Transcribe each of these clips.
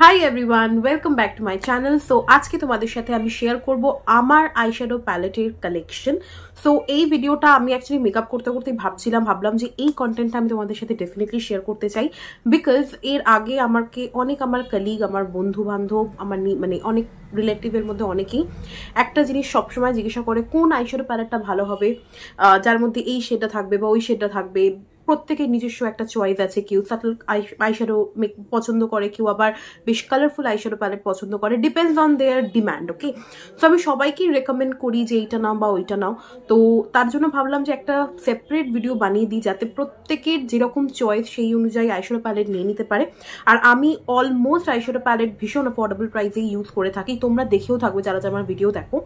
Hi everyone, welcome back to my channel. So আজকে তোমাদের সাথে আমি শেয়ার করব আমার আইশ্যাডো প্যালেটের কালেকশন। সো এই ভিডিওটা আমি অ্যাকচুয়ালি মেকআপ করতে করতে ভাবলাম যে এই কন্টেন্টটা আমি তোমাদের সাথে ডেফিনেটলি শেয়ার করতে চাই, বিকজ এর আগে আমার কলিগ, আমার বন্ধু বান্ধব, আমার মানে অনেক রিলেটিভের মধ্যে অনেকেই একটা জিনিস সবসময় জিজ্ঞাসা করে কোন আইশ্যাডো প্যালেটটা ভালো হবে, যার মধ্যে এই শেডটা থাকবে বা ওই শেডটা থাকবে। প্রত্যেকের নিজস্ব একটা চয়েস আছে, কেউ সাটল আইশ্যাডো পছন্দ করে, কেউ আবার বেশ কালারফুল আইশ্যাডো প্যালেট পছন্দ করে, depends on their demand. Okay, so আমি সবাইকেই রেকমেন্ড করি যে এইটা নাও বা ওইটা নাও। তো তার জন্য ভাবলাম যে একটা সেপারেট ভিডিও বানিয়ে দিই, যাতে প্রত্যেকের যেরকম চয়েস সেই অনুযায়ী আইশ্যাডো প্যালেট নিয়ে নিতে পারে। আর আমি অলমোস্ট আইশ্যাডো প্যালেট ভীষণ অ্যাফোর্ডেবল প্রাইসে ইউজ করে থাকি, তোমরা দেখেও থাকবে যারা যারা আমার ভিডিও দেখো।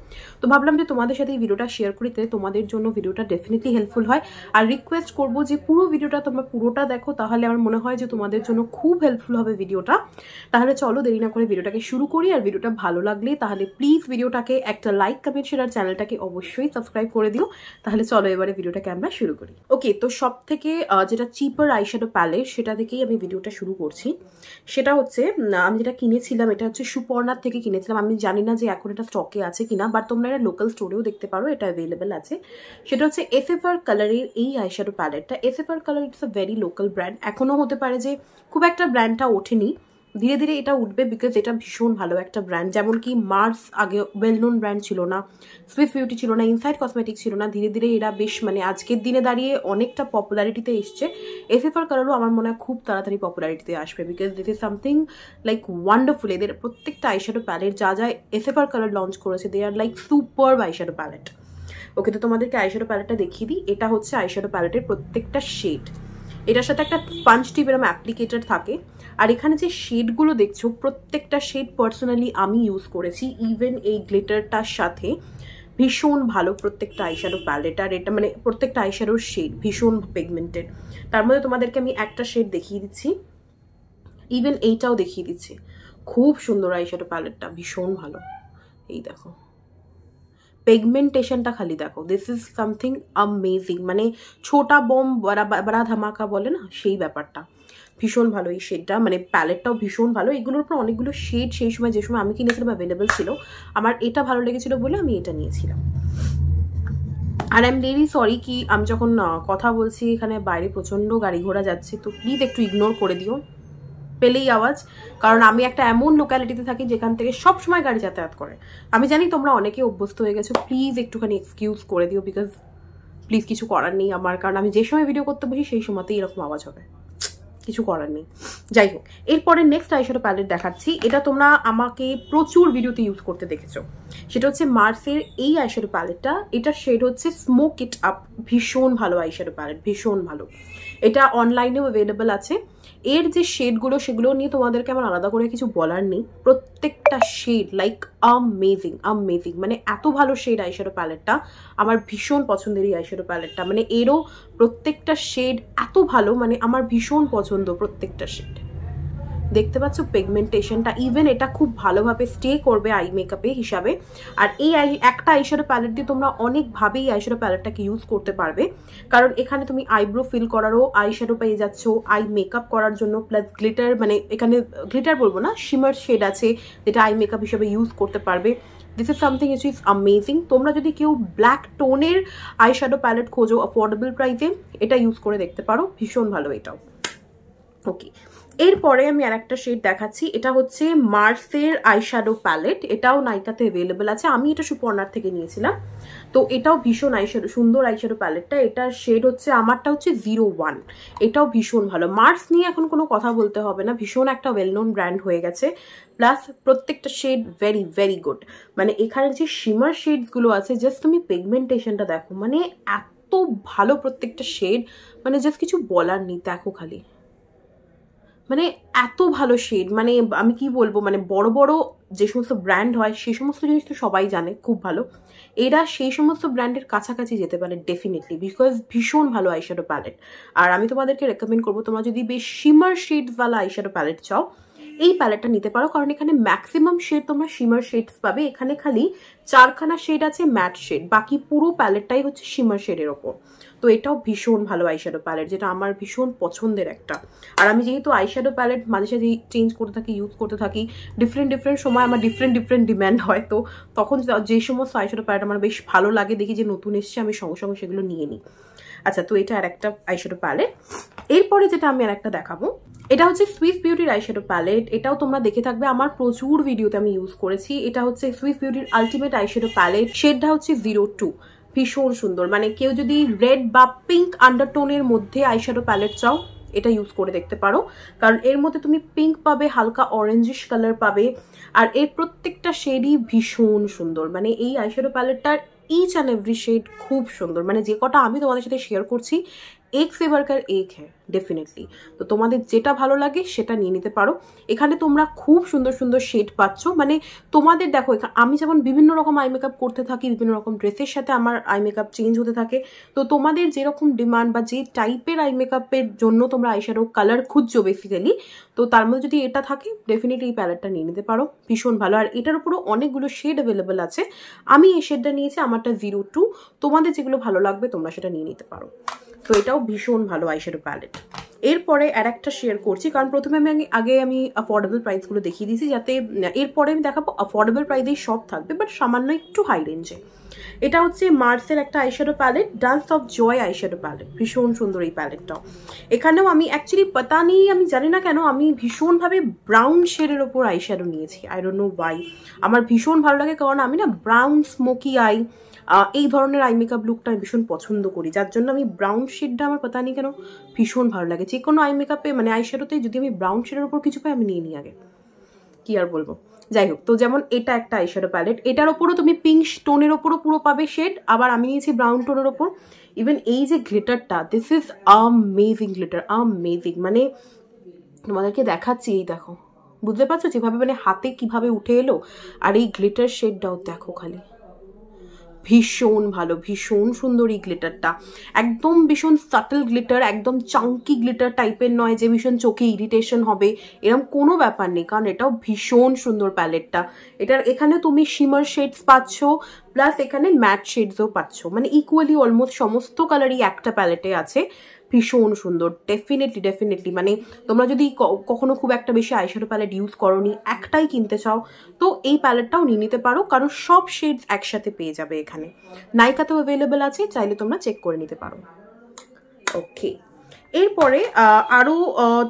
তো ভাবলাম যে তোমাদের সাথে এই ভিডিওটা শেয়ার করি, তোমাদের জন্য ভিডিওটা ডেফিনেটলি হেল্পফুল হয়। আর রিকোয়েস্ট করবো যে পুরো ভিডিওটা তোমরা পুরোটা দেখো, তাহলে আমার মনে হয় যে তোমাদের জন্য খুব হেল্পফুল হবে ভিডিওটা। তাহলে চলো দেরি না করে ভিডিওটাকে শুরু করি। আর ভিডিওটা ভালো লাগলে তাহলে প্লিজ ভিডিওটাকে একটা লাইক, কমেন্ট, শেয়ার, আর চ্যানেলটাকে অবশ্যই সাবস্ক্রাইব করে দিও। তাহলে চলো এবারে ভিডিওটাকে আমরা শুরু করি। ওকে, তো সব থেকে যেটা চিপার আইশ্যাডো প্যালেট সেটা থেকেই আমি ভিডিওটা শুরু করছি। সেটা হচ্ছে আমি যেটা কিনেছিলাম, এটা হচ্ছে সুপর্ণার থেকে কিনেছিলাম। আমি জানি না যে এখন এটা স্টকে আছে কিনা, বাট তোমরা এটা লোকাল স্টোরেও দেখতে পারো, এটা অ্যাভেলেবেল আছে। সেটা হচ্ছে এসএফআর কালারের এই আইশ্যাডো প্যালেটটা। SFR colour it's a very local brand, এখনো হতে পারে যে খুব একটা ব্র্যান্ডটা ওঠেনি, ধীরে ধীরে এটা উঠবে, বিকজ এটা ভীষণ ভালো একটা ব্র্যান্ড। যেমন কি মার্স আগে ওয়েল নোন ব্র্যান্ড ছিল না, সুইস বিউটি ছিল না, ইনসাইড কসমেটিক ছিল না, ধীরে ধীরে এরা বেশ মানে আজকের দিনে দাঁড়িয়ে অনেকটা পপুলারিটিতে এসছে। এসএফআর কালারও আমার মনে হয় খুব তাড়াতাড়ি পপুলারিটিতে আসবে, because this is something like wonderful. এদের প্রত্যেকটা আইশ্যাডো প্যালেট যা যা এসএফআর কালার লঞ্চ করেছে, দে আর লাইক সুপার আইশ্যাডো প্যালেট। ওকে, তো তোমাদেরকে আইশ্যাডো প্যালেটটা দেখিয়ে দিই। এটা হচ্ছে আইশ্যাডো প্যালেটের প্রত্যেকটা শেড, এটার সাথে একটা পাঞ্চ টিপ এরকম অ্যাপ্লিকেটার থাকে। আর এখানে যে শেডগুলো দেখছো, প্রত্যেকটা শেড পার্সোনালি আমি ইউজ করেছি, ইভেন এই গ্লিটারটার সাথে। ভীষণ ভালো প্রত্যেকটা আইশ্যাডো প্যালেট। আর এটা মানে প্রত্যেকটা আইশ্যাডোর শেড ভীষণ পিগমেন্টেড। তার মধ্যে তোমাদেরকে আমি একটা শেড দেখিয়ে দিচ্ছি, ইভেন এইটাও দেখিয়ে দিচ্ছি। খুব সুন্দর আইশ্যাডো প্যালেটটা, ভীষণ ভালো। এই দেখো পিগমেন্টেশনটা খালি দেখো, দিস ইজ সামথিং অ্যামেজিং। মানে ছোটা বম বড়া ধামাকা বলে না, সেই ব্যাপারটা। ভীষণ ভালো এই শেডটা, মানে প্যালেটটাও ভীষণ ভালো। এগুলোর উপর অনেকগুলো শেড সেই সময় যে সময় আমি কিনেছিলাম অ্যাভেলেবেল ছিল, আমার এটা ভালো লেগেছিল বলে আমি এটা নিয়েছিলাম। আর আই এম রিয়েলি সরি কি আমি যখন কথা বলছি এখানে বাইরে প্রচণ্ড গাড়ি ঘোড়া যাচ্ছে, তো প্লিজ একটু ইগনোর করে দিও পেলেই আওয়াজ, কারণ আমি একটা এমন লোক্যালিটিতে থাকি যেখান থেকে সবসময় গাড়ি যাতায়াত করে। আমি জানি তোমরা অনেকে অভ্যস্ত হয়ে গেছো, প্লিজ একটুখানি এক্সকিউজ করে দিও, বিকজ প্লিজ কিছু করার নেই আমার, কারণ আমি যে সময় ভিডিও করতে বসি সেই সময়তেই এরকম আওয়াজ হবে, কিছু করার নেই। যাই হোক, এরপরে নেক্সট আইশ্যাডো প্যালেট দেখাচ্ছি। এটা তোমরা আমাকে প্রচুর ভিডিওতে ইউজ করতে দেখেছো। সেটা হচ্ছে মার্সের এই আইশ্যাডো প্যালেটটা। এটার শেড হচ্ছে স্মোক ইট আপ। ভীষণ ভালো আইশ্যাডো প্যালেট, ভীষণ ভালো। এটা অনলাইনেও অ্যাভেলেবেল আছে। এর যে শেডগুলো সেগুলো নিয়ে তোমাদেরকে আমার আলাদা করে কিছু বলার নেই। প্রত্যেকটা শেড লাইক অ্যামেজিং অ্যামেজিং, মানে এত ভালো শেড আইশ্যাডো প্যালেটটা। আমার ভীষণ পছন্দের এই আইশ্যাডো প্যালেটটা, মানে এরও প্রত্যেকটা শেড এত ভালো, মানে আমার ভীষণ পছন্দ প্রত্যেকটা শেড। দেখতে পাচ্ছ পিগমেন্টেশনটা, ইভেন এটা খুব ভালোভাবে স্টে করবে আই মেকআপে হিসাবে। আর এই একটা আইশ্যাডো প্যালেট দিয়ে তোমরা অনেকভাবে এই আইশ্যাডো প্যালেটটাকে ইউজ করতে পারবে, কারণ এখানে তুমি আইব্রো ফিল করারও আইশ্যাডো পেয়ে যাচ্ছ, আই মেকআপ করার জন্য, প্লাস গ্লিটার, মানে এখানে গ্লিটার বলবো না, শিমার শেড আছে যেটা আই মেকআপ হিসাবে ইউজ করতে পারবে। This is something which is amazing. তোমরা যদি কেউ ব্ল্যাক টোনের আইশ্যাডো প্যালেট খোঁজো অ্যাফোর্ডেবল প্রাইসে, এটা ইউজ করে দেখতে পারো, ভীষণ ভালো এটাও। ওকে, এরপরে আমি আর একটা শেড দেখাচ্ছি। এটা হচ্ছে মার্সের আইশ্যাডো প্যালেট, এটাও নাইকাতে অ্যাভেলেবেল আছে। আমি এটা সুপর্ণার থেকে নিয়েছিলাম। তো এটাও ভীষণ আইশ্যাডো, সুন্দর আইশ্যাডো প্যালেটটা। এটার শেড হচ্ছে, আমারটা হচ্ছে 01। এটাও ভীষণ ভালো। মার্স নিয়ে এখন কোনো কথা বলতে হবে না, ভীষণ একটা ওয়েল নোন ব্র্যান্ড হয়ে গেছে। প্লাস প্রত্যেকটা শেড ভেরি ভেরি গুড। মানে এখানে যে শিমার শেডসগুলো আছে, জাস্ট তুমি পিগমেন্টেশনটা দেখো, মানে এত ভালো প্রত্যেকটা শেড, মানে জাস্ট কিছু বলার নেই। দেখো খালি, মানে এত ভালো শেড, মানে আমি কি বলবো, মানে বড় বড় যে সমস্ত ব্র্যান্ড হয় সেই সমস্ত জিনিস তো সবাই জানে খুব ভালো। এরা সেই সমস্ত ব্র্যান্ডের কাছাকাছি যেতে পারে ডেফিনেটলি, বিকজ ভীষণ ভালো আইশ্যাডো প্যালেট। আর আমি তোমাদেরকে রেকমেন্ড করবো, তোমরা যদি বেশ শিমার শেডসওয়ালা আইশ্যাডো প্যালেট চাও, এই প্যালেটটা নিতে পারো, কারণ এখানে ম্যাক্সিমাম শেড তোমরা শিমার শেডস পাবে। এখানে খালি 4খানা শেড আছে ম্যাট শেড, বাকি পুরো প্যালেটটাই হচ্ছে শিমার শেডের ওপর। তো এটাও ভীষণ ভালো আইশ্যাডো প্যালেট, যেটা আমার ভীষণ পছন্দের একটা। আর আমি যেহেতু আইশ্যাডো প্যালেট মাঝে সাঝে চেঞ্জ করতে থাকি, ইউজ করতে থাকি, ডিফারেন্ট সময় আমার ডিফারেন্ট ডিম্যান্ড হয়, তো তখন যে সমস্ত আইশ্যাডো প্যালেট আমার বেশ ভালো লাগে, দেখি যে নতুন এসছে, আমি সঙ্গে সঙ্গে সেগুলো নিয়ে নিই। আচ্ছা, তো এটা আর একটা আইশ্যাডো প্যালেট। এরপরে যেটা আমি আর একটা দেখাবো, এটা হচ্ছে সুইস বিউটির আইশ্যাডো প্যালেট। এটাও তোমরা দেখে থাকবে, আমার প্রচুর ভিডিওতে আমি ইউজ করেছি। এটা হচ্ছে সুইস বিউটির আলটিমেট আইশ্যাডো প্যালেট, শেডটা হচ্ছে 02। ভীষণ সুন্দর, মানে কেউ যদি রেড বা পিঙ্ক আন্ডারটোনের মধ্যে আইশ্যাডো প্যালেট চাও, এটা ইউজ করে দেখতে পারো, কারণ এর মধ্যে তুমি পিঙ্ক পাবে, হালকা অরেঞ্জিশ কালার পাবে, আর এর প্রত্যেকটা শেডই ভীষণ সুন্দর। মানে এই আইশ্যাডো প্যালেটটার ইচ অ্যান্ড এভরি শেড খুব সুন্দর, মানে যে কটা আমি তোমাদের সাথে শেয়ার করছি এক से बढ़कर एक है ডেফিনেটলি। তো তোমাদের যেটা ভালো লাগে সেটা নিয়ে নিতে পারো। এখানে তোমরা খুব সুন্দর সুন্দর শেড পাচ্ছ, মানে তোমাদের দেখো, আমি যেমন বিভিন্ন রকম আই মেকআপ করতে থাকি, বিভিন্ন রকম ড্রেসের সাথে আমার আই মেকআপ চেঞ্জ হতে থাকে, তো তোমাদের যেরকম ডিমান্ড বা যে টাইপের আই মেকআপের জন্য তোমরা আইশ্যাডো কালার খুঁজছো বেসিক্যালি, তো তার মধ্যে যদি এটা থাকে ডেফিনেটলি এই প্যালেটটা নিয়ে নিতে পারো, ভীষণ ভালো। আর এটার উপরও অনেকগুলো শেড অ্যাভেলেবেল আছে, আমি এই শেডটা নিয়েছি, আমারটা 02। তোমাদের যেগুলো ভালো লাগবে তোমরা সেটা নিয়ে নিতে পারো। তো এটাও ভীষণ ভালো আইশ্যাডো প্যালেট। এরপরে আর একটা শেয়ার করছি, কারণ প্রথমে আমি অ্যাফোর্ডেবল প্রাইসগুলো দেখিয়ে দিয়েছি, যাতে এরপরে আমি দেখাবো অ্যাফোর্ডেবল প্রাইসেই সব থাকবে, বাট সামান্য একটু হাই রেঞ্জে। এটা হচ্ছে মার্সের একটা eyeshadow palette, dance of joy eyeshadow palette, ভীষণ সুন্দর এই প্যালেটটাও। এখানেও আমি অ্যাকচুয়ালি পাতা নেই, আমি জানি না কেন আমি ভীষণভাবে ব্রাউন শেডের ওপর আইশ্যাডো নিয়েছি, আই ডোন্ট নো ওয়াই। আমার ভীষণ ভালো লাগে, কারণ আমি না ব্রাউন স্মোকি আই, এই ধরনের আই মেকআপ লুকটা আমি ভীষণ পছন্দ করি, যার জন্য আমি ব্রাউন শেডটা আমার পাতা নেই কেন ভীষণ ভালো লাগে। যে কোনো আই মেকআপে মানে আইশ্যাডোতে যদি আমি ব্রাউন শেডের ওপর কিছু পাই আমি নিয়ে নিই আগে, কি আর বলবো। যাই হোক, তো যেমন এটা একটা আইশ্যাডো প্যালেট, এটার ওপরও তুমি পিঙ্ক টোনের ওপরও পুরো পাবে শেড, আবার আমি নিয়েছি ব্রাউন টোনের ওপর। ইভেন এই যে গ্লিটারটা, this is amazing glitter, amazing. মানে তোমাদেরকে দেখাচ্ছি, এই দেখো, বুঝতে পারছো যেভাবে মানে হাতে কিভাবে উঠে এলো, আর এই গ্লিটার শেডটাও দেখো খালি, ভীষণ ভালো, ভীষণ সুন্দর এই গ্লিটারটা, একদম ভীষণ সাটল গ্লিটার, একদম চাঙ্কি গ্লিটার টাইপের নয় যে ভীষণ চোখে ইরিটেশন হবে, এরকম কোনো ব্যাপার নেই, কারণ এটাও ভীষণ সুন্দর প্যালেটটা। এটার এখানে তুমি শিমার শেডস পাচ্ছ, প্লাস এখানে ম্যাট শেডসও পাচ্ছ, মানে ইকুয়ালি অলমোস্ট সমস্ত কালারই একটা প্যালেটে আছে, ভীষণ সুন্দর। ডেফিনেটলি মানে তোমরা যদি কখনো খুব একটা বেশি আইশ্যাডো প্যালেট ইউজ করোনি, একটাই কিনতে চাও, তো এই প্যালেটটাও নিয়ে নিতে পারো, কারণ সব শেডস একসাথে পেয়ে যাবে এখানে। নাইকাতেও অ্যাভেলেবেল আছে, চাইলে তোমরা চেক করে নিতে পারো। ওকে, এরপরে আরও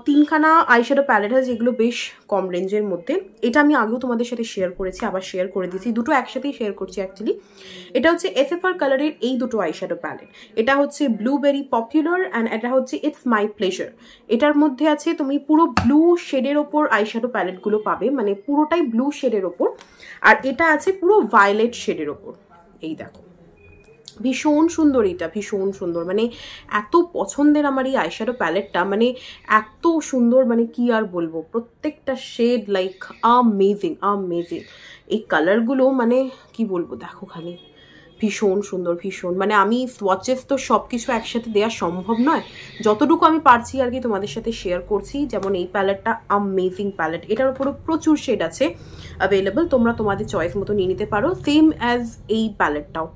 3খানা আইশ্যাডো প্যালেট আছে যেগুলো বেশ কম রেঞ্জের মধ্যে। এটা আমি আগেও তোমাদের সাথে শেয়ার করেছি, আবার শেয়ার করে দিয়েছি, দুটো একসাথেই শেয়ার করছি অ্যাকচুয়ালি। এটা হচ্ছে SFR কালারের এই দুটো আইশ্যাডো প্যালেট, এটা হচ্ছে ব্লুবেরি পপুলার অ্যান্ড এটা হচ্ছে ইটস মাই প্লেজার। এটার মধ্যে আছে তুমি পুরো ব্লু শেডের ওপর আইশ্যাডো প্যালেটগুলো পাবে, মানে পুরোটাই ব্লু শেডের ওপর, আর এটা আছে পুরো ভায়োলেট শেডের ওপর। এই দেখো, ভীষণ সুন্দর, এটা ভীষণ সুন্দর, মানে এত পছন্দের আমার এই আইশ্যাডো প্যালেটটা, মানে এত সুন্দর, মানে কি আর বলবো, প্রত্যেকটা শেড লাইক আমেজিং। এই কালারগুলো মানে কি বলবো, দেখো খালি, ভীষণ সুন্দর, ভীষণ, মানে আমি সোয়াচেস তো সব কিছু একসাথে দেওয়া সম্ভব নয়, যতটুকু আমি পারছি আর কি তোমাদের সাথে শেয়ার করছি। যেমন এই প্যালেটটা আমেজিং প্যালেট, এটার উপরও প্রচুর শেড আছে অ্যাভেলেবল, তোমরা তোমাদের চয়েস মতো নিয়ে নিতে পারো, সেম অ্যাজ এই প্যালেটটাও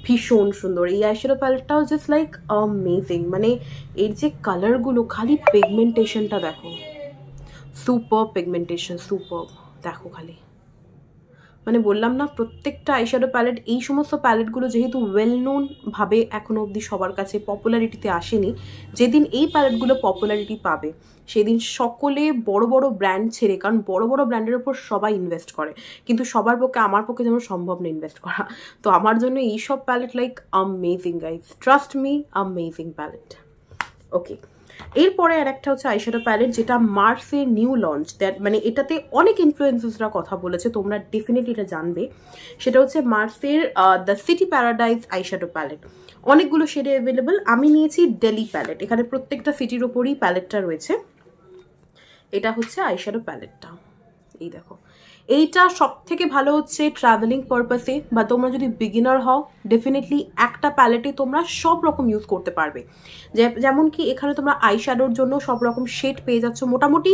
ভীষণ সুন্দর। এই আইশ্যাডো প্যালেটটাও জাস্ট লাইক অ্যামেজিং, মানে এর যে কালারগুলো, খালি পিগমেন্টেশনটা দেখো, সুপার পিগমেন্টেশন, সুপার, দেখো খালি, মানে বললাম না প্রত্যেকটা আইশ্যাডো প্যালেট, এই সমস্ত প্যালেটগুলো যেহেতু ওয়েল নোন ভাবে এখনো অবধি সবার কাছে পপুলারিটিতে আসেনি, যেদিন এই প্যালেটগুলো পপুলারিটি পাবে সেদিন সকলে বড় বড় ব্র্যান্ড ছেড়ে, কারণ বড় বড় ব্র্যান্ডের উপর সবাই ইনভেস্ট করে, কিন্তু সবার পক্ষে, আমার পক্ষে যেমন সম্ভব না ইনভেস্ট করা, তো আমার জন্য এইসব palette like amazing guys, trust me, amazing palette. Okay, এরপরে আর একটা হচ্ছে আইশ্যাডো প্যালেট, যেটা মার্সের নিউ লঞ্চ, দ্যাট মানে এটাতে অনেক ইনফ্লুয়েন্সার্সরা কথা বলেছে, তোমরা ডেফিনেটলি এটা জানবে। সেটা হচ্ছে মার্সের the city paradise eyeshadow palette, অনেকগুলো শেডে অ্যাভেলেবল। আমি নিয়েছি ডেলি প্যালেট, এখানে প্রত্যেকটা সিটির ওপরই প্যালেটটা রয়েছে। এটা হচ্ছে আইশ্যাডো প্যালেটটা, এই দেখো, এইটা সব থেকে ভালো হচ্ছে ট্রাভেলিং পারপাসে, বা তোমরা যদি বিগিনার হও ডেফিনেটলি একটা প্যালেটে তোমরা সব রকম ইউজ করতে পারবে। যেমন কি এখানে তোমরা আই শ্যাডোর জন্য সব রকম শেড পেয়ে যাচ্ছ, মোটামুটি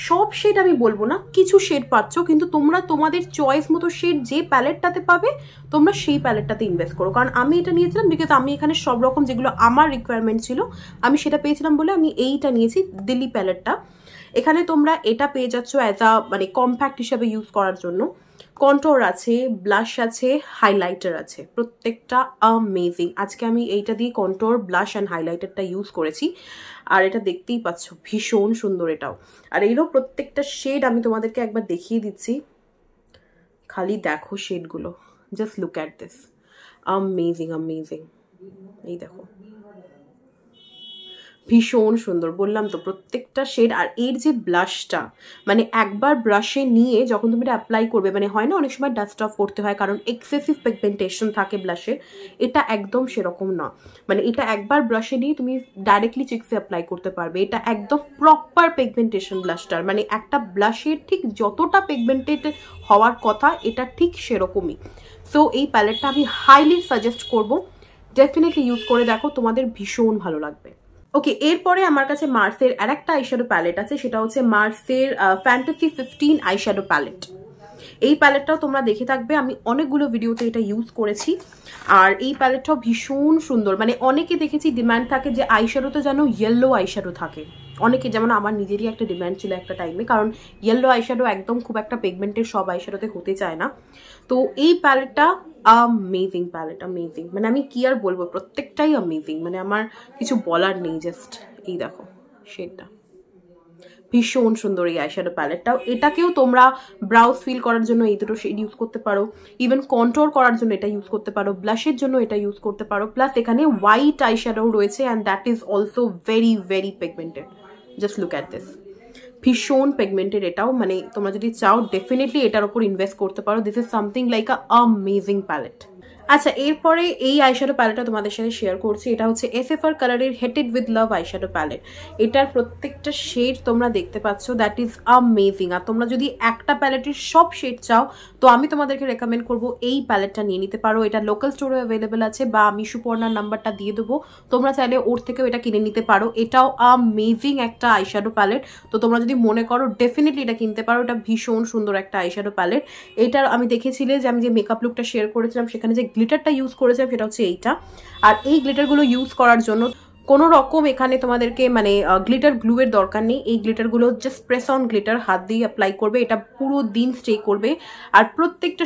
সব শেড আমি বলবো না, কিছু শেড পাচ্ছ, কিন্তু তোমরা তোমাদের চয়েস মতো শেড যে প্যালেটটাতে পাবে তোমরা সেই প্যালেটটাতে ইনভেস্ট করো। কারণ আমি এটা নিয়েছিলাম বিকজ আমি এখানে সব রকম যেগুলো আমার রিকোয়ারমেন্ট ছিল আমি সেটা পেয়েছিলাম বলে আমি এইটা নিয়েছি, দিল্লি প্যালেটটা। এখানে তোমরা এটা পেয়ে যাচ্ছ অ্যাজ আ মানে কম্প্যাক্ট হিসাবে ইউজ করার জন্য। কন্ট্রোর আছে, ব্লাশ আছে, হাইলাইটার আছে, প্রত্যেকটা অ্যামেজিং। আজকে আমি এইটা দিয়ে কন্ট্রোর, ব্লাশ অ্যান্ড হাইলাইটারটা ইউজ করেছি, আর এটা দেখতেই পাচ্ছ ভীষণ সুন্দর এটাও। আর এইরও প্রত্যেকটা শেড আমি তোমাদেরকে একবার দেখিয়ে দিচ্ছি, খালি দেখো শেডগুলো, just look at this, amazing amazing. এই দেখো ভীষণ সুন্দর, বললাম তো প্রত্যেকটা শেড। আর এর যে ব্লাশটা, মানে একবার ব্রাশে নিয়ে যখন তুমি এটা অ্যাপ্লাই করবে, মানে হয় না অনেক সময় ডাস্ট অফ করতে হয় কারণ এক্সেসিভ পিগমেন্টেশন থাকে ব্লাশের, এটা একদম সেরকম না। মানে এটা একবার ব্রাশে নিয়ে তুমি ডাইরেক্টলি চিক্সে অ্যাপ্লাই করতে পারবে, এটা একদম প্রপার পিগমেন্টেশন ব্লাশটার, মানে একটা ব্লাশের ঠিক যতটা পিগমেন্টেড হওয়ার কথা এটা ঠিক সেরকমই। সো এই প্যালেটটা আমি হাইলি সাজেস্ট করবো, ডেফিনেটলি ইউজ করে দেখো, তোমাদের ভীষণ ভালো লাগবে। ওকে, এরপরে আমার কাছে মার্সের আর একটা আইশ্যাডো প্যালেট আছে, সেটা হচ্ছে মার্সের ফ্যান্টাসি 15 আইশ্যাডো প্যালেট। এই প্যালেটটাও তোমরা দেখে থাকবে, আমি অনেকগুলো ভিডিওতে এটা ইউজ করেছি। আর এই প্যালেটটাও ভীষণ সুন্দর, মানে অনেকে দেখেছি ডিমান্ড থাকে যে আইশ্যাডোতে যেন ইয়েলো আইশ্যাডো থাকে, অনেকে, যেমন আমার নিজেরই একটা ডিমান্ড ছিল একটা টাইমে, কারণ ইয়েলো আইশ্যাডো একদম খুব একটা পিগমেন্টের সব আইশ্যাডোতে হতে চায় না। তো এই প্যালেটটা অ্যামেজিং প্যালেট, অ্যামেজিং, মানে আমি কি আর বলবো, প্রত্যেকটাই অ্যামেজিং, মানে আমার কিছু বলার নেই। জাস্ট এই দেখো শেডটা ভীষণ সুন্দর এই আইশ্যাডো প্যালেটটাও। এটাকেও তোমরা ব্রাউজ ফিল করার জন্য এই দুটো শেড ইউজ করতে পারো, ইভেন কন্ট্রোল করার জন্য এটা ইউজ করতে পারো, ব্লাশের জন্য এটা ইউজ করতে পারো, প্লাস এখানে হোয়াইট আইশ্যাডো রয়েছে and that is also very very pigmented. Just look at this, ভীষণ পিগমেন্টেড এটাও, মানে তোমরা যদি চাও ডেফিনেটলি এটার উপর ইনভেস্ট করতে পারো। This is something like a amazing palette. আচ্ছা, এরপরে এই আইশ্যাডো প্যালেটটা তোমাদের সাথে শেয়ার করছি, এটা হচ্ছে এসএফআর কালারের hated with love eyeshadow palette. এটার প্রত্যেকটা শেড তোমরা দেখতে পাচ্ছ, দ্যাট ইজ অ্যামেজিং। আর তোমরা যদি একটা প্যালেটের সব শেড চাও তো আমি তোমাদেরকে রেকমেন্ড করবো এই প্যালেটটা নিয়ে নিতে পারো। এটা লোকাল স্টোরে অ্যাভেলেবেল আছে, বা আমি সুপর্ণার নাম্বারটা দিয়ে দেবো, তোমরা চাইলে ওর থেকেও এটা কিনে নিতে পারো। এটাও অ্যামেজিং একটা আইশ্যাডো প্যালেট, তো তোমরা যদি মনে করো ডেফিনেটলি এটা কিনতে পারো। এটা ভীষণ সুন্দর একটা আইশ্যাডো প্যালেট। এটার আমি দেখেছিলে যে আমি যে মেকআপ লুকটা শেয়ার করেছিলাম সেখানে যে গ্লিটারটা ইউজ করেছিলাম সেটা হচ্ছে এইটা। আর এই গ্লিটারগুলো ইউজ করার জন্য কোনো রকম এখানে তোমাদেরকে মানে গ্লিটার গ্লুয়ের দরকার নেই। এই গ্লিটারগুলো জাস্ট প্রেস অন গ্লিটার হাত দিয়ে অ্যাপ্লাই করবে, এটা পুরো দিন স্টে করবে। আর প্রত্যেকটা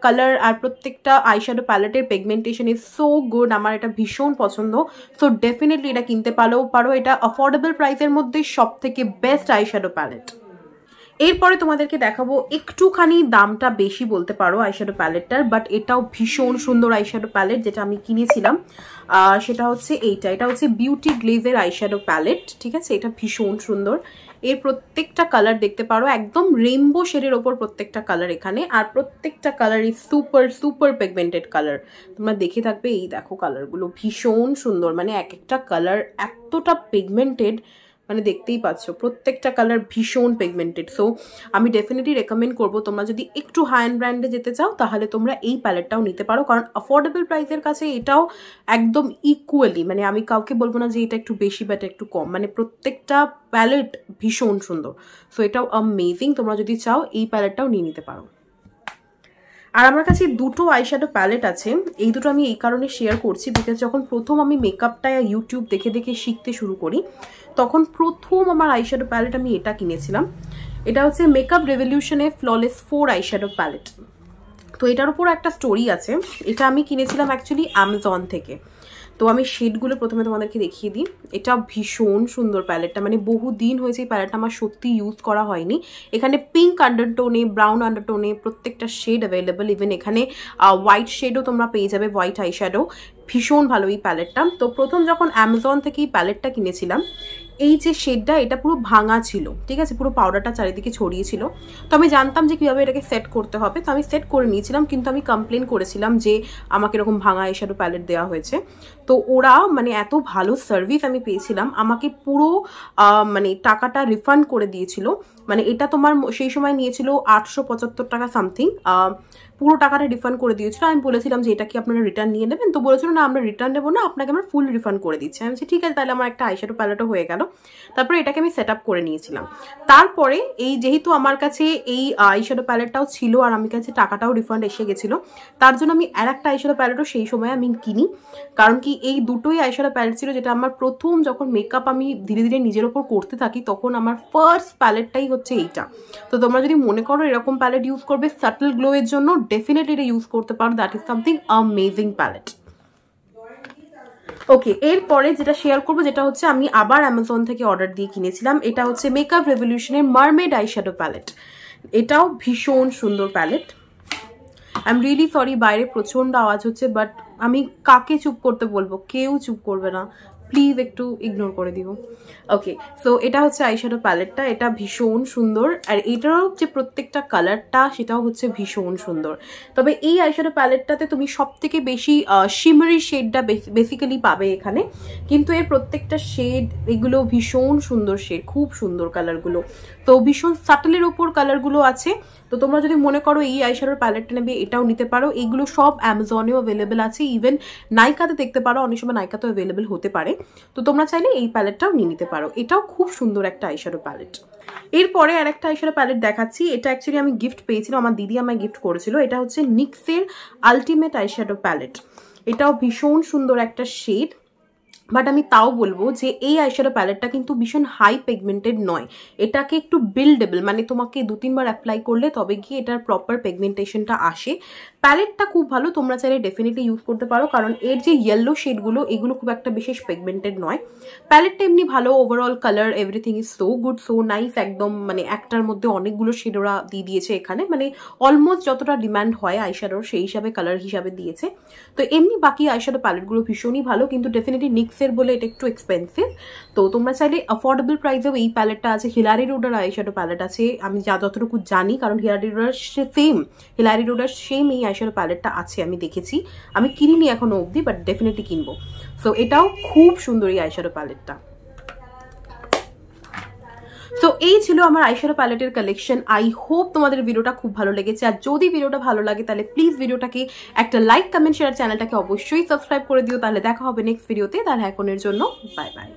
কালার আর প্রত্যেকটা আইশ্যাডো প্যালেটের পিগমেন্টেশন ইজ সো গুড, আমার এটা ভীষণ পছন্দ। সো ডেফিনেটলি এটা কিনতে পারো, এটা অ্যাফোর্ডেবল প্রাইসের মধ্যে সব থেকে বেস্ট আইশ্যাডো প্যালেট। এরপরে তোমাদেরকে দেখাবো একটুখানি দামটা বেশি বলতে পারো আইশ্যাডো প্যালেটটার, বাট এটাও ভীষণ সুন্দর আইশ্যাডো প্যালেট যেটা আমি কিনেছিলাম। সেটা হচ্ছে এটা হচ্ছে বিউটি গ্লেজের আইশ্যাডো প্যালেট, ঠিক আছে। এটা ভীষণ সুন্দর, এর প্রত্যেকটা কালার দেখতে পারো, একদম রেইনবো শেডের ওপর প্রত্যেকটা কালার এখানে। আর প্রত্যেকটা colour is super super pigmented colour, তোমরা দেখে থাকবে। এই দেখো কালারগুলো ভীষণ সুন্দর, মানে এক একটা কালার এতটা পিগমেন্টেড, মানে দেখতেই পাচ্ছ প্রত্যেকটা কালার ভীষণ পিগমেন্টেড। সো আমি ডেফিনেটলি রেকমেন্ড করবো তোমরা যদি একটু হাই এন্ড ব্র্যান্ডে যেতে চাও তাহলে তোমরা এই প্যালেটটাও নিতে পারো, কারণ অ্যাফোর্ডেবল প্রাইসের কাছে এটাও একদম ইকুয়ালি, মানে আমি কাউকে বলবো না যে এটা একটু বেশি বা এটা একটু কম, মানে প্রত্যেকটা প্যালেট ভীষণ সুন্দর। সো এটাও অ্যামেজিং, তোমরা যদি চাও এই প্যালেটটাও নিয়ে নিতে পারো। আর আমার কাছে দুটো আইশ্যাডো প্যালেট আছে, এই দুটো আমি এই কারণে শেয়ার করছি বিকজ যখন প্রথম আমি মেকআপটা ইউটিউব দেখে দেখে শিখতে শুরু করি তখন প্রথম আমার আইশ্যাডো প্যালেট আমি এটা কিনেছিলাম। এটা হচ্ছে মেকআপ রেভলিউশনের ফ্ললেস 4 আইশ্যাডো প্যালেট। তো এটার উপর একটা স্টোরি আছে, এটা আমি কিনেছিলাম অ্যাকচুয়ালি অ্যামাজন থেকে। তো আমি শেডগুলো প্রথমে তোমাদেরকে দেখিয়ে দিই। এটা ভীষণ সুন্দর প্যালেটটা, মানে বহুদিন হয়েছে এই প্যালেটটা আমার সত্যি ইউজ করা হয়নি। এখানে পিঙ্ক আন্ডারটোনে, ব্রাউন আন্ডারটোনে প্রত্যেকটা শেড অ্যাভেলেবেল, ইভেন এখানে হোয়াইট শেডও তোমরা পেয়ে যাবে, হোয়াইট আইশ্যাডো। ভীষণ ভালো এই প্যালেটটা। তো প্রথম যখন অ্যামাজন থেকে এই প্যালেটটা কিনেছিলাম, এই যে শেডটা এটা পুরো ভাঙা ছিল, ঠিক আছে, পুরো পাউডারটা চারিদিকে ছড়িয়েছিল। তো আমি জানতাম যে কীভাবে এটাকে সেট করতে হবে, তো আমি সেট করে নিয়েছিলাম, কিন্তু আমি কমপ্লেন করেছিলাম যে আমাকে এরকম ভাঙা আইশ্যাডো প্যালেট দেওয়া হয়েছে। তো ওরা মানে এত ভালো সার্ভিস আমি পেয়েছিলাম, আমাকে পুরো মানে টাকাটা রিফান্ড করে দিয়েছিল। মানে এটা তোমার সেই সময় নিয়েছিল 875 টাকা সামথিং, পুরো টাকাটা রিফান্ড করে দিয়েছিল। আমি বলেছিলাম যে এটা কি আপনারা রিটার্ন নিয়ে নেবেন, তো বলেছিল না আমরা রিটার্ন নেবো না, আপনাকে আমরা ফুল রিফান্ড করে দিচ্ছি। আমি বলছি ঠিক আছে, তাহলে আমার একটা আইশ্যাডো প্যালেটও হয়ে গেল। তারপরে এটাকে আমি সেট আপ করে নিয়েছিলাম। তারপরে এই যেহেতু আমার কাছে এই আইশ্যাডো প্যালেটটাও ছিল আর আমার কাছে টাকাটাও রিফান্ড এসে গেছিলো, তার জন্য আমি আর একটা আইশ্যাডো প্যালেটও সেই সময় আমি কিনি। কারণ কি এই দুটোই আইশ্যাডো প্যালেট ছিল যেটা আমার প্রথম যখন মেকআপ আমি ধীরে ধীরে নিজের ওপর করতে থাকি তখন আমার ফার্স্ট প্যালেটটাই হচ্ছে এইটা। তো তোমরা যদি মনে করো এরকম প্যালেট ইউজ করবে সাটল গ্লো এর জন্য, ডেফিনেটলি এটা ইউজ করতে পারো। That is something amazing palette. Okay, এরপরে যেটা শেয়ার করবো যেটা হচ্ছে আমি আবার অ্যামাজন থেকে অর্ডার দিয়ে কিনেছিলাম। এটা হচ্ছে মেকআপ রেভলিউশনের মারমেড আইশ্যাডো প্যালেট। এটাও ভীষণ সুন্দর palette. I am really sorry, বাইরে প্রচণ্ড আওয়াজ হচ্ছে, বাট আমি কাকে চুপ করতে বলবো, কেউ চুপ করবে না, প্লিজ একটু ইগনোর করে দিও। ওকে, সো এটা হচ্ছে আইশ্যাডো প্যালেটটা, এটা ভীষণ সুন্দর। আর এটারও যে প্রত্যেকটা কালারটা সেটাও হচ্ছে ভীষণ সুন্দর। তবে এই আইশ্যাডো প্যালেটটাতে তুমি সব থেকে বেশি শিমারি শেডটা বেসিক্যালি পাবে এখানে, কিন্তু এর প্রত্যেকটা শেড এগুলো ভীষণ সুন্দর শেড, খুব সুন্দর কালারগুলো। তো ভীষণ সাটলের ওপর কালারগুলো আছে। তো তোমরা যদি মনে করো এই আইশ্যাডোর প্যালেটটা নেবে এটাও নিতে পারো। এইগুলো সব অ্যামাজনেও অ্যাভেলেবেল আছে, ইভেন নাইকাতে দেখতে পারো, অনেক সময় নাইকাতেও অ্যাভেলেবেল হতে পারে। তো তোমরা চাইলে এই প্যালেটটাও নিয়ে নিতে পারো। এটাও খুব সুন্দর একটা আইশ্যাডো প্যালেট। এরপরে আর একটা আইশ্যাডো প্যালেট দেখাচ্ছি। এটা অ্যাকচুয়ালি আমি গিফট পেয়েছিলাম, আমার দিদি আমায় গিফট করেছিল। এটা হচ্ছে নিক্সের আলটিমেট আইশ্যাডো প্যালেট। এটাও ভীষণ সুন্দর একটা শেড, বাট আমি তাও বলবো যে এই আইশ্যাডো প্যালেটটা কিন্তু ভীষণ হাই পিগমেন্টেড নয়। এটাকে একটু বিল্ডেবল, মানে তোমাকে 2-3 বার অ্যাপ্লাই করলে তবে গিয়ে এটার প্রপার পিগমেন্টেশনটা আসে। প্যালেটটা খুব ভালো, তোমরা চাইলে ডেফিনেটলি ইউজ করতে পারো, কারণ এর যে ইয়েলো শেডগুলো এগুলো খুব একটা বিশেষ পিগমেন্টেড নয়। প্যালেটটা এমনি ভালো, overall colour everything is so good, so nice. একদম মানে একটার মধ্যে অনেকগুলো শেড ওরা দিয়ে দিয়েছে এখানে, মানে অলমোস্ট যতটা ডিমান্ড হয় আইশ্যাডোর সেই হিসাবে কালার হিসাবে দিয়েছে। তো এমনি বাকি আইশ্যাডো প্যালেটগুলো ভীষণই ভালো, কিন্তু ডেফিনেটলি নিক্সের বলে এটা একটু এক্সপেন্সিভ। তো তোমরা চাইলে অ্যাফোর্ডেবল প্রাইসেও এই প্যালেটটা আছে। হিলারি রোডার আইশ্যাডো প্যালেট আছে, আমি যতটুকু জানি, কারণ হিলারি রোডার সেম এই আইশ্যাডো প্যালেটটা আছে, আমি দেখেছি। আমি কিনিনি এখনো অবধি, বাট ডেফিনেটলি কিনবো। সো এটাও খুব সুন্দর এই আইশ্যাডো প্যালেটটা। সো এই ছিল আমার আইশ্যাডো প্যালেটের কালেকশন। আই হোপ তোমাদের ভিডিওটা খুব ভালো লেগেছে। আর যদি ভিডিওটা ভালো লাগে তাহলে প্লিজ ভিডিওটাকে একটা লাইক, কমেন্ট, শেয়ার, চ্যানেলটাকে অবশ্যই সাবস্ক্রাইব করে দিও। তাহলে দেখা হবে নেক্সট ভিডিওতে। তাহলে এখনের জন্য বাই বাই।